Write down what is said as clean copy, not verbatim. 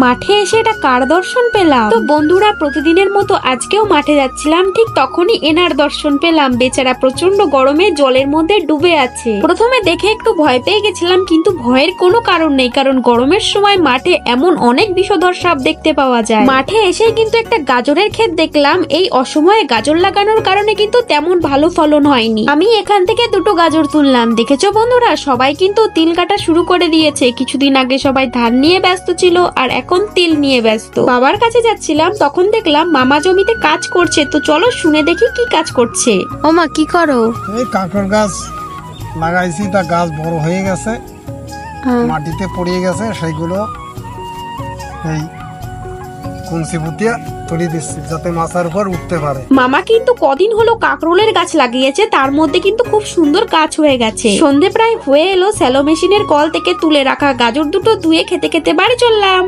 মাঠে এসে এটা কার দর্শন পেলাম? তো বন্ধুরা, প্রতিদিনের মতো আজকেও মাঠে যাচ্ছিলাম, ঠিক তখনই এনার দর্শন পেলাম। বেচারা প্রচন্ড গরমে জলের মধ্যে ডুবে আছে। প্রথমে দেখে একটু ভয় পেয়ে গেছিলাম, কিন্তু ভয়ের কোনো কারণ নেই, কারণ গরমের সময় মাঠে এমন অনেক বিষধর সাপ দেখতে পাওয়া যায়। মাঠে এসেই কিন্তু একটা গাজরের ক্ষেত দেখলাম। এই অসময়ে গাজর লাগানোর কারণে কিন্তু তেমন ভালো ফলন হয়নি। আমি এখান থেকে দুটো গাজর তুললাম। দেখেছো বন্ধুরা, সবাই কিন্তু তিল কাটা শুরু করে দিয়েছে। কিছুদিন আগে সবাই ধান নিয়ে ব্যস্ত ছিল, আর এখন তিল নিয়ে ব্যস্ত। বাবার কাছে যাচ্ছিলাম, তখন দেখলাম মামা জমিতে কাজ করছে। তো চলো শুনে দেখি কি কাজ করছে। ও মা, কি করো? এই কাঁকড় গাছ লাগাইছি, তা গাছ বড় হয়ে গেছে, মাটিতে পড়ে গেছে, সেইগুলো এই কুঞ্চি পুঁতিয়া তুলে দিচ্ছি যাতে মাথার উপর উঠতে পারে। মামা কিন্তু কদিন হলো কাঁকরোলের গাছ লাগিয়েছে, তার মধ্যে কিন্তু খুব সুন্দর গাছ হয়ে গেছে। সন্ধে প্রায় হয়ে এলো, স্যালো মেশিনের কল থেকে তুলে রাখা গাজর দুটো ধুয়ে খেতে খেতে বাড়ি চললাম।